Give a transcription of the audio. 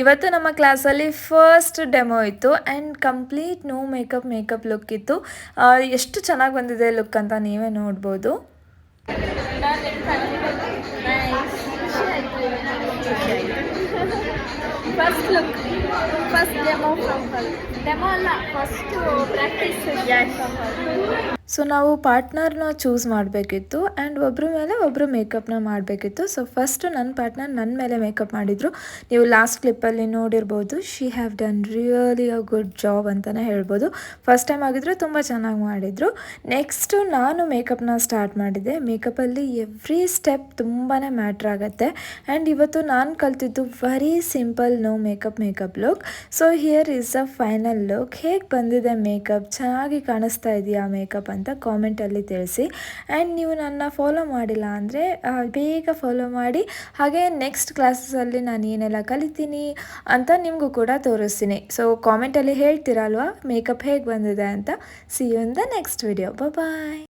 ಇವತ್ತು ನಮ್ಮ ಕ್ಲಾಸಲ್ಲಿ ಫಸ್ಟ್ ಡೆಮೋ ಇತ್ತು and complete no makeup look ಇತ್ತು. ಎಷ್ಟು ಚೆನ್ನಾಗಿ ಬಂದಿದೆ ಲುಕ್ ಅಂತ ನೀವೇ ನೋಡ್ಬೋದು. First look, first demo from her. Demo ಅಲ್ಲ, first practice from her. So ನಾವು ಪಾರ್ಟ್ನರ್ನ ಚೂಸ್ ಮಾಡಬೇಕಿತ್ತು ಆ್ಯಂಡ್ ಒಬ್ಬರ ಮೇಲೆ ಒಬ್ಬರು ಮೇಕಪ್ನ ಮಾಡಬೇಕಿತ್ತು. ಸೊ ಫಸ್ಟು ನನ್ನ ಪಾರ್ಟ್ನರ್ ನನ್ನ ಮೇಲೆ ಮೇಕಪ್ ಮಾಡಿದರು. ನೀವು ಲಾಸ್ಟ್ ಕ್ಲಿಪ್ಪಲ್ಲಿ ನೋಡಿರ್ಬೋದು. She have done really a good job ಅಂತಲೇ ಹೇಳ್ಬೋದು. ಫಸ್ಟ್ ಟೈಮ್ ಆಗಿದ್ರು ತುಂಬ ಚೆನ್ನಾಗಿ ಮಾಡಿದರು. ನೆಕ್ಸ್ಟು ನಾನು ಮೇಕಪ್ನ ಸ್ಟಾರ್ಟ್ ಮಾಡಿದೆ. ಮೇಕಪ್ಪಲ್ಲಿ ಎವ್ರಿ ಸ್ಟೆಪ್ ತುಂಬಾ ಮ್ಯಾಟ್ರ್ ಆಗುತ್ತೆ ಆ್ಯಂಡ್ ಇವತ್ತು ನಾನು ಕಲ್ತಿದ್ದು very simple no makeup look. So here is a final look. ಹೇಗೆ ಬಂದಿದೆ ಮೇಕಪ್, ಚೆನ್ನಾಗಿ ಕಾಣಿಸ್ತಾ ಇದೆಯಾ ಮೇಕಪ್ ಅಂತ ಕಾಮೆಂಟಲ್ಲಿ ತಿಳಿಸಿ. ಆ್ಯಂಡ್ ನೀವು ನನ್ನ ಫಾಲೋ ಮಾಡಿಲ್ಲ ಅಂದರೆ ಬೇಗ ಫಾಲೋ ಮಾಡಿ. ಹಾಗೆ ನೆಕ್ಸ್ಟ್ ಕ್ಲಾಸಸಲ್ಲಿ ನಾನು ಏನೆಲ್ಲ ಕಲಿತೀನಿ ಅಂತ ನಿಮಗೂ ಕೂಡ ತೋರಿಸ್ತೀನಿ. ಸೊ ಕಾಮೆಂಟಲ್ಲಿ ಹೇಳ್ತೀರಲ್ವಾ ಮೇಕಪ್ ಹೇಗೆ ಬಂದಿದೆ ಅಂತ. See you in the next video. Bye.